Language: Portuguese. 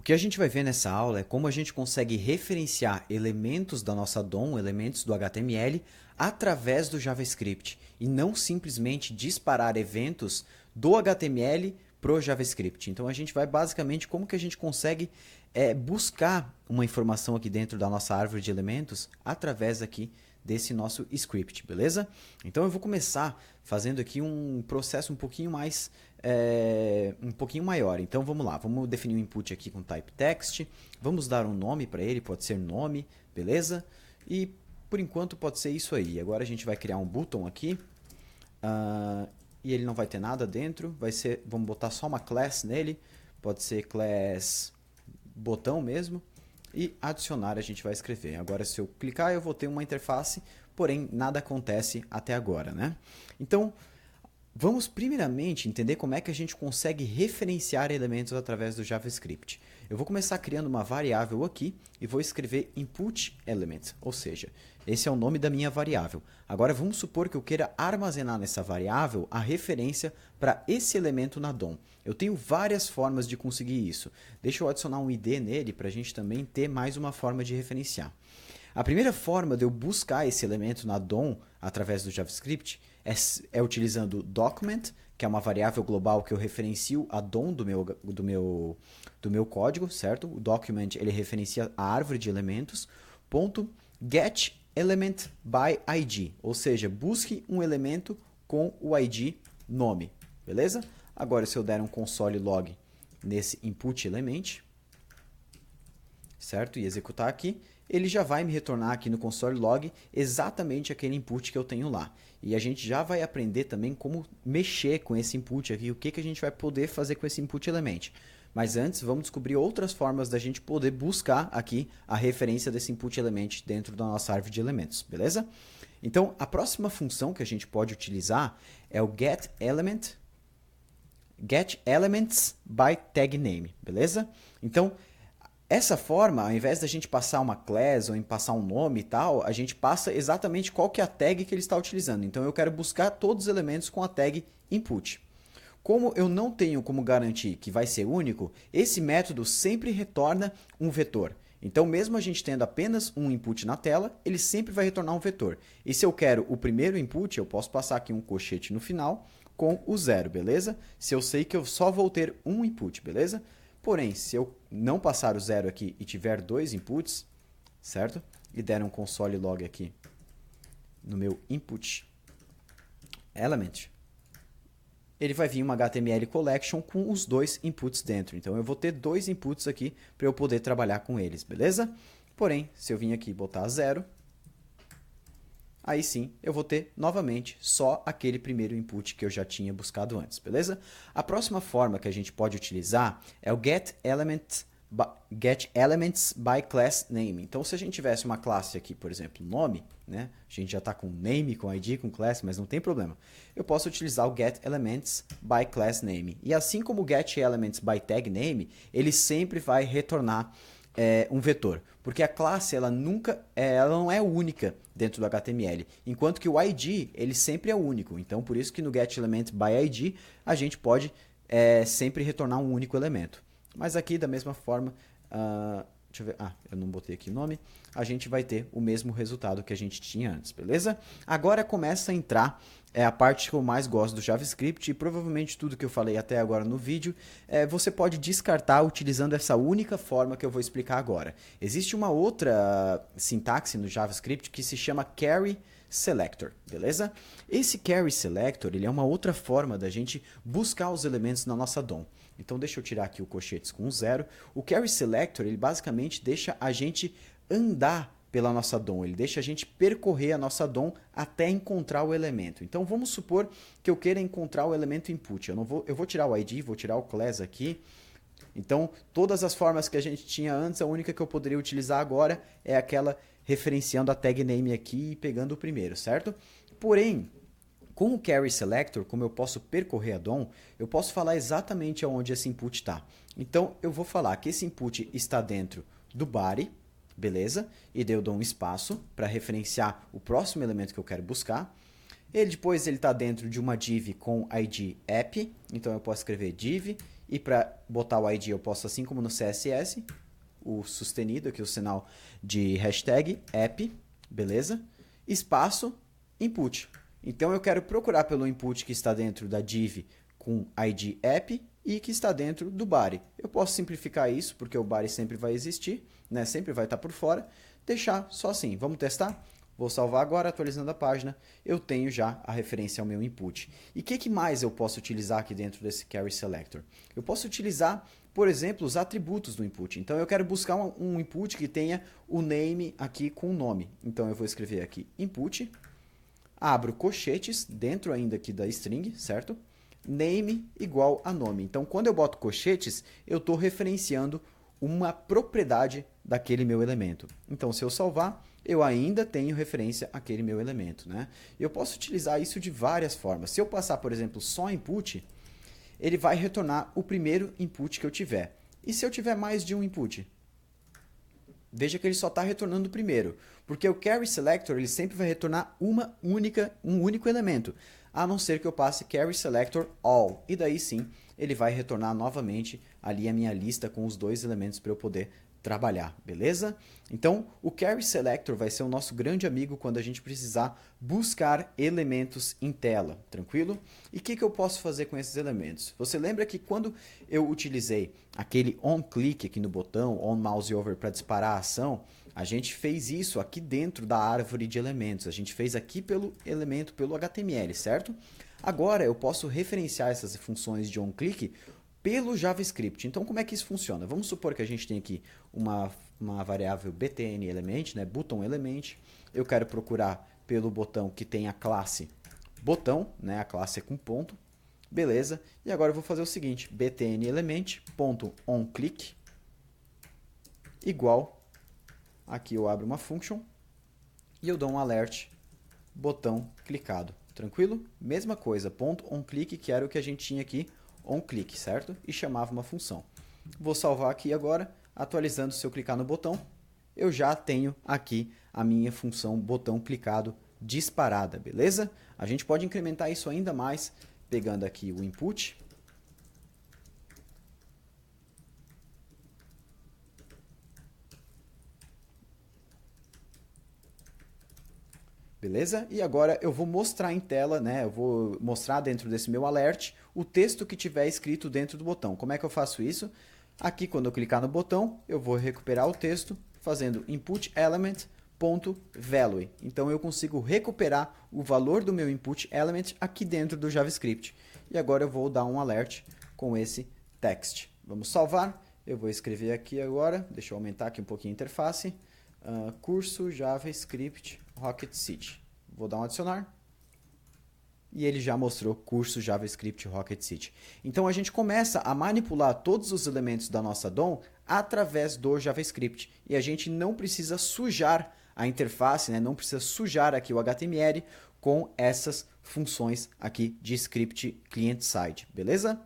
que a gente vai ver nessa aula é como a gente consegue referenciar elementos da nossa DOM, elementos do HTML, através do JavaScript e não simplesmente disparar eventos do HTML para o JavaScript. Então a gente vai basicamente como que a gente consegue buscar uma informação aqui dentro da nossa árvore de elementos através aqui desse nosso script, beleza? Então eu vou começar fazendo aqui um processo um pouquinho mais, um pouquinho maior. Então vamos lá, vamos definir o input aqui com type text, vamos dar um nome para ele, pode ser nome, beleza? E por enquanto pode ser isso aí. Agora a gente vai criar um button aqui, e ele não vai ter nada dentro, vai ser, vamos botar só uma class nele, pode ser class botão mesmo. E adicionar a gente vai escrever. Agora se eu clicar eu vou ter uma interface, porém nada acontece até agora, né? Então vamos primeiramente entender como é que a gente consegue referenciar elementos através do JavaScript. Eu vou começar criando uma variável aqui e vou escrever input element, ou seja, esse é o nome da minha variável. Agora vamos supor que eu queira armazenar nessa variável a referência para esse elemento na DOM. Eu tenho várias formas de conseguir isso. Deixa eu adicionar um ID nele para a gente também ter mais uma forma de referenciar. A primeira forma de eu buscar esse elemento na DOM através do JavaScript é utilizando document, que é uma variável global que eu referencio a DOM do meu código, certo? O document ele referencia a árvore de elementos, ponto get element by ID, ou seja, busque um elemento com o ID nome, beleza? Agora se eu der um console log nesse input element, certo? E executar aqui, ele já vai me retornar aqui no console log exatamente aquele input que eu tenho lá. E a gente já vai aprender também como mexer com esse input aqui, o que a gente vai poder fazer com esse input element. Mas antes, vamos descobrir outras formas da gente poder buscar aqui a referência desse input element dentro da nossa árvore de elementos, beleza? Então, a próxima função que a gente pode utilizar é o get elements by tag name, beleza? Então, essa forma, ao invés da gente passar uma class ou em passar um nome e tal, a gente passa exatamente qual que é a tag que ele está utilizando. Então eu quero buscar todos os elementos com a tag input. Como eu não tenho como garantir que vai ser único, esse método sempre retorna um vetor. Então mesmo a gente tendo apenas um input na tela, ele sempre vai retornar um vetor. E se eu quero o primeiro input, eu posso passar aqui um colchete no final com o 0, beleza? Se eu sei que eu só vou ter um input, beleza? Porém, se eu não passar o 0 aqui e tiver dois inputs, certo? E der um console log aqui no meu input element, ele vai vir uma HTML collection com os dois inputs dentro. Então eu vou ter dois inputs aqui para eu poder trabalhar com eles, beleza? Porém, se eu vir aqui e botar 0, aí sim eu vou ter novamente só aquele primeiro input que eu já tinha buscado antes, beleza? A próxima forma que a gente pode utilizar é o get elements by class name. Então se a gente tivesse uma classe aqui, por exemplo, nome, né? A gente já está com name, com ID, com class, mas não tem problema. Eu posso utilizar o get elements by class name. E assim como o get elements by tag name, ele sempre vai retornar um vetor, porque a classe ela não é única dentro do HTML, enquanto que o ID ele sempre é único. Então por isso que no getElement by ID a gente pode sempre retornar um único elemento. Mas aqui da mesma forma, deixa eu ver, eu não botei aqui o nome, a gente vai ter o mesmo resultado que a gente tinha antes, beleza? Agora começa a entrar a parte que eu mais gosto do JavaScript e provavelmente tudo que eu falei até agora no vídeo, você pode descartar utilizando essa única forma que eu vou explicar agora. Existe uma outra sintaxe no JavaScript que se chama Carry Selector, beleza? Esse Carry Selector ele é uma outra forma da gente buscar os elementos na nossa DOM. Então deixa eu tirar aqui o colchetes com 0. O Carry Selector ele basicamente deixa a gente andar pela nossa DOM, ele deixa a gente percorrer a nossa DOM até encontrar o elemento. Então vamos supor que eu queira encontrar o elemento input. Eu vou tirar o ID, vou tirar o class aqui. Então todas as formas que a gente tinha antes, a única que eu poderia utilizar agora é aquela referenciando a tag name aqui e pegando o primeiro, certo? Porém, com o Carry Selector, como eu posso percorrer a DOM, eu posso falar exatamente aonde esse input está. Então eu vou falar que esse input está dentro do body, beleza? E daí eu dou um espaço para referenciar o próximo elemento que eu quero buscar. Depois ele está dentro de uma div com ID app, então eu posso escrever div E para botar o ID eu posso, assim como no CSS, o sustenido aqui, o sinal de hashtag app, beleza? Espaço, input. Então eu quero procurar pelo input que está dentro da div com ID app e que está dentro do body. Eu posso simplificar isso, porque o body sempre vai existir, né? Sempre vai estar por fora. Deixar só assim. Vamos testar? Vou salvar agora, atualizando a página. Eu tenho já a referência ao meu input. E o que mais eu posso utilizar aqui dentro desse Query Selector? Eu posso utilizar, por exemplo, os atributos do input. Então eu quero buscar um input que tenha o name aqui com o nome. Então eu vou escrever aqui input, abro colchetes dentro ainda aqui da string, certo? Name igual a nome. Então quando eu boto colchetes, eu estou referenciando uma propriedade daquele meu elemento. Então se eu salvar, eu ainda tenho referência àquele meu elemento, né? Eu posso utilizar isso de várias formas. Se eu passar, por exemplo, só input, ele vai retornar o primeiro input que eu tiver. E se eu tiver mais de um input? Veja que ele só está retornando o primeiro, porque o Query Selector ele sempre vai retornar um único elemento, a não ser que eu passe Query Selector All, e daí sim ele vai retornar novamente ali a minha lista com os dois elementos para eu poder trabalhar, beleza? Então, o Query Selector vai ser o nosso grande amigo quando a gente precisar buscar elementos em tela, tranquilo? E o que eu posso fazer com esses elementos? Você lembra que quando eu utilizei aquele on-click aqui no botão, on mouse over para disparar a ação, a gente fez isso aqui dentro da árvore de elementos, a gente fez aqui pelo elemento, pelo HTML, certo? Agora eu posso referenciar essas funções de on-click pelo JavaScript. Então, como é que isso funciona? Vamos supor que a gente tem aqui uma variável btn element, né, button element. Eu quero procurar pelo botão que tem a classe botão, né, a classe é com ponto. Beleza. E agora eu vou fazer o seguinte, btn element.onClick igual, aqui eu abro uma function e eu dou um alert, botão clicado. Tranquilo? Mesma coisa, .onClick, que era o que a gente tinha aqui, onClick, certo? E chamava uma função. Vou salvar aqui agora, atualizando, se eu clicar no botão, eu já tenho aqui a minha função botão clicado disparada, beleza? A gente pode incrementar isso ainda mais, pegando aqui o input. Beleza? E agora eu vou mostrar em tela, né? Eu vou mostrar dentro desse meu alert o texto que tiver escrito dentro do botão. Como é que eu faço isso? Aqui, quando eu clicar no botão, eu vou recuperar o texto fazendo input element.value. Então eu consigo recuperar o valor do meu input element aqui dentro do JavaScript. E agora eu vou dar um alert com esse text. Vamos salvar. Eu vou escrever aqui agora, deixa eu aumentar aqui um pouquinho a interface. Curso JavaScript Rocket City. Vou dar um adicionar. E ele já mostrou curso JavaScript Rocket City. Então a gente começa a manipular todos os elementos da nossa DOM através do JavaScript. E a gente não precisa sujar a interface, né? Não precisa sujar aqui o HTML com essas funções aqui de script client-side. Beleza?